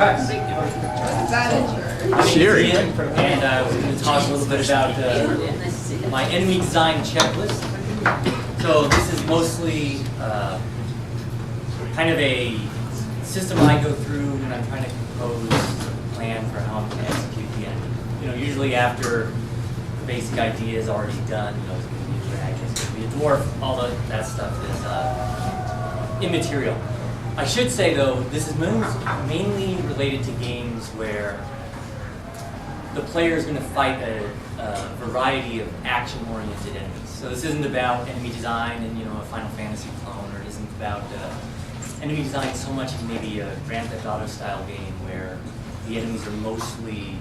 Okay. Cheery. And we're going to talk a little bit about my enemy design checklist. So this is mostly kind of a system I go through when I'm trying to compose a plan for how I'm going to execute the enemy. You know, usually after the basic idea is already done, you know, it's going to be a dragon, it's going to be a dwarf, all that stuff is immaterial. I should say though, this is mainly related to games where the player is going to fight a variety of action-oriented enemies. So this isn't about enemy design in, you know, a Final Fantasy clone, or it isn't about enemy design so much in maybe a Grand Theft Auto style game where the enemies are mostly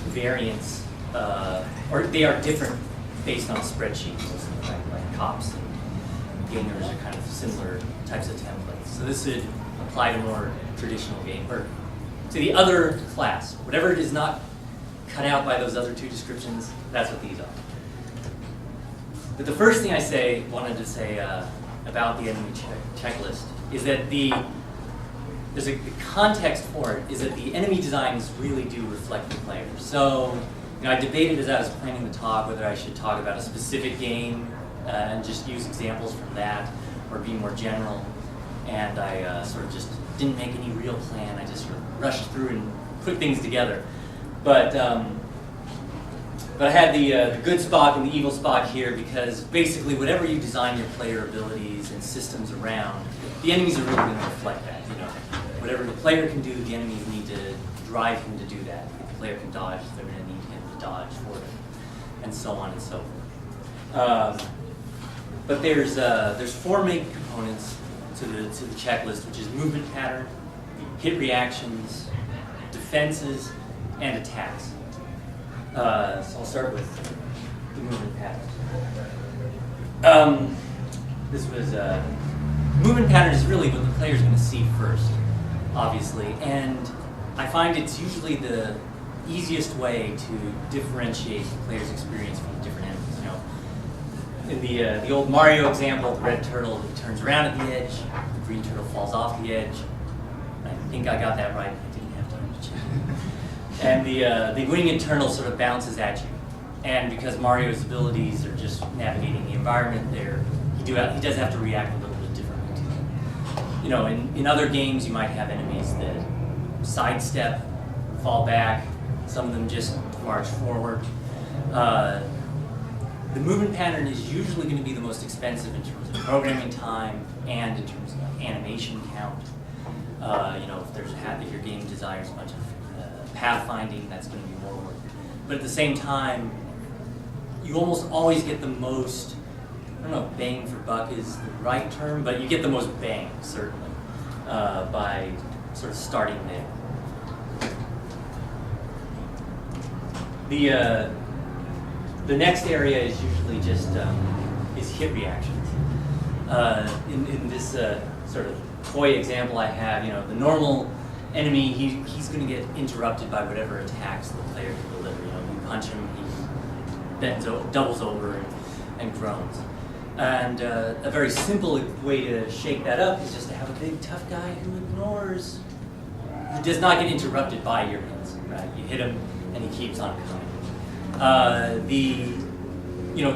variants, or they are different based on spreadsheets, like cops and gamers are kind of similar types of templates. So this would apply to more traditional game, or to the other class. Whatever it is not cut out by those other two descriptions, that's what these are. But the first thing I wanted to say about the enemy checklist is that there's a context for it, is that the enemy designs really do reflect the player. So, you know, I debated as I was planning the talk whether I should talk about a specific game and just use examples from that, or be more general. And I sort of just didn't make any real plan. I just sort of rushed through and put things together. But I had the good Spock and the evil Spock here because basically whatever you design your player abilities and systems around, the enemies are really going to reflect that. You know, whatever the player can do, the enemies need to drive him to do that. If the player can dodge, they're going to need him to dodge for it, and so on and so forth. But there's four main components to the checklist, which is movement pattern, hit reactions, defenses, and attacks. So I'll start with the movement pattern. Movement pattern is really what the player's going to see first, obviously, and I find it's usually the easiest way to differentiate the player's experience from different enemies. You know, in the old Mario example, the red turtle turns around at the edge, the green turtle falls off the edge. I think I got that right. I didn't have time to check. And the winged turtle sort of bounces at you. And because Mario's abilities are just navigating the environment there, he does have to react a little bit differently to them. You know, in other games you might have enemies that sidestep, fall back, some of them just march forward. The movement pattern is usually going to be the most expensive in terms of programming time and in terms of animation count. You know, if your game desires a bunch of pathfinding, that's going to be more work. But at the same time, you almost always get the most, I don't know if bang for buck is the right term, but you get the most bang, certainly, by sort of starting there. The next area is usually just is hit reactions. In this sort of toy example I have, you know, the normal enemy, he's going to get interrupted by whatever attacks the player can deliver. You know, you punch him, he doubles over and groans. And a very simple way to shake that up is just to have a big tough guy who does not get interrupted by your hits. Right? You hit him and he keeps on coming.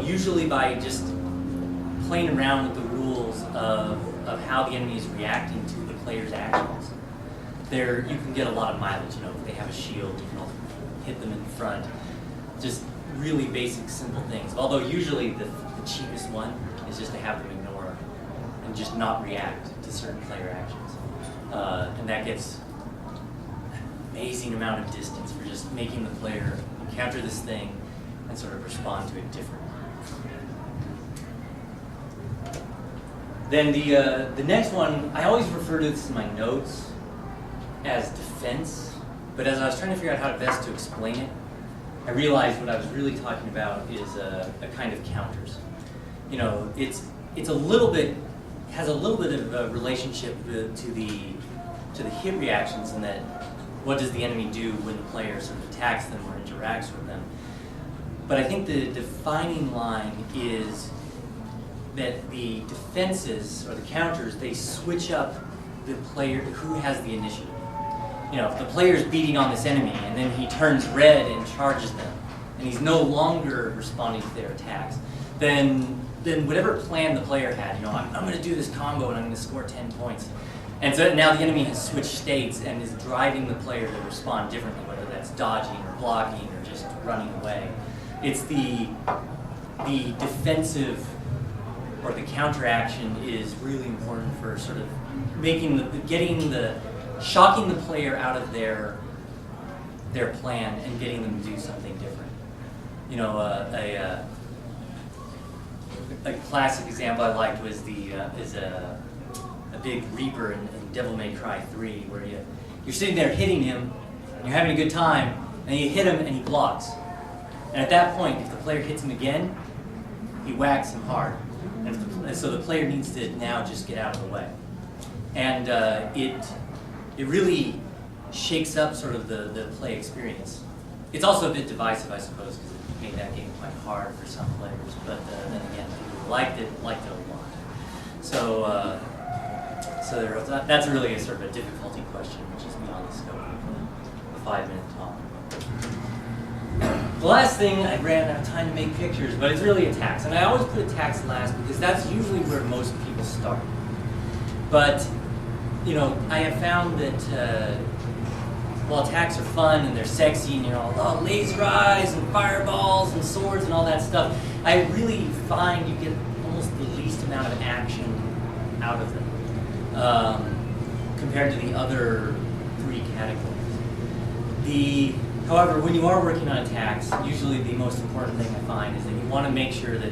Usually by just playing around with the rules of how the enemy is reacting to the player's actions, you can get a lot of mileage. You know, if they have a shield, you can hit them in front. Just really basic, simple things. Although usually the cheapest one is just to have them ignore and just not react to certain player actions. And that gets an amazing amount of distance for just making the player encounter this thing and sort of respond to it differently. Then the next one, I always refer to this in my notes as defense, but as I was trying to figure out how best to explain it, I realized what I was really talking about is a kind of counters. You know, has a little bit of a relationship to the hit reactions, in that what does the enemy do when the player sort of attacks them or interacts with them. But I think the defining line is that the defenses or the counters, they switch up the player who has the initiative. you know, if the player's beating on this enemy and then he turns red and charges them, and he's no longer responding to their attacks, then whatever plan the player had, you know, I'm going to do this combo and I'm going to score 10 points. And so now the enemy has switched states and is driving the player to respond differently, whether that's dodging or blocking or just running away. It's the defensive or the counteraction is really important for sort of making shocking the player out of their plan and getting them to do something different. You know, a classic example I liked was a big Reaper in Devil May Cry 3, where you're sitting there hitting him, and you're having a good time, and you hit him and he blocks. And at that point, if the player hits him again, he whacks him hard. And so the player needs to now just get out of the way. And it really shakes up sort of the play experience. It's also a bit divisive, I suppose, because it made that game quite hard for some players. But then again, people who liked it a lot. So that's really a sort of a difficulty question, which is beyond the scope of a 5-minute talk. The last thing, I ran out of time to make pictures, but it's really attacks. And I always put attacks last because that's usually where most people start. But, you know, I have found that while attacks are fun and they're sexy and, you know, laser eyes and fireballs and swords and all that stuff, I really find you get almost the least amount of action out of them compared to the other 3 categories. However, when you are working on attacks, usually the most important thing I find is that you want to make sure that,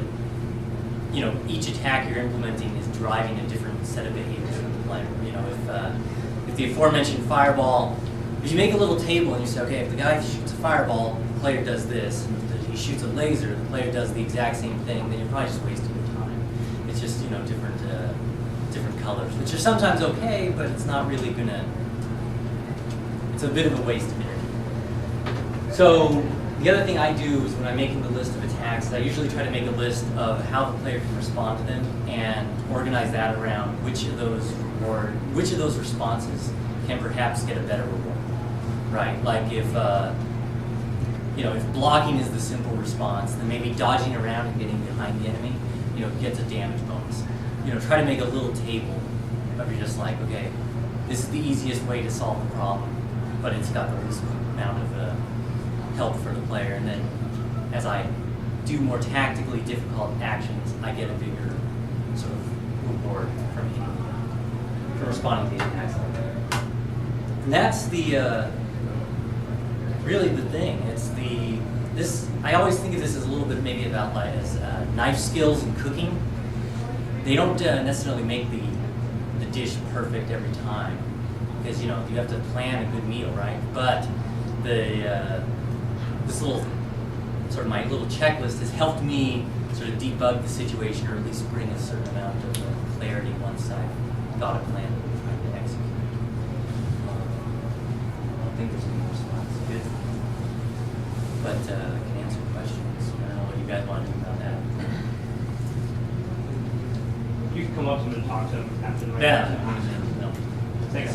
you know, each attack you're implementing is driving a different set of behaviors from the player. You know, if the aforementioned fireball, if you make a little table and you say, okay, if the guy shoots a fireball, the player does this. If he shoots a laser, the player does the exact same thing, then you're probably just wasting your time. It's just, you know, different colors, which are sometimes okay, but it's not really it's a bit of a waste of energy. So the other thing I do is when I'm making the list of attacks, I usually try to make a list of how the player can respond to them and organize that around which of those responses can perhaps get a better reward, right? Like if blocking is the simple response, then maybe dodging around and getting behind the enemy, you know, gets a damage bonus. You know, try to make a little table of you're just like, okay, this is the easiest way to solve the problem, but it's got the least amount of help for the player. And then as I do more tactically difficult actions, I get a bigger sort of reward from responding to the attacks like that. And that's really the thing. I always think of this as a little bit maybe about like as knife skills and cooking. They don't necessarily make the dish perfect every time, because, you know, you have to plan a good meal, right? But this little sort of my little checklist has helped me sort of debug the situation, or at least bring a certain amount of clarity once I've got a plan that I'm trying to execute. I don't think there's any response. Good. But I can answer questions. I don't know what you guys want to do about that. You can come up to him and talk to him after the Yeah. No. Thanks.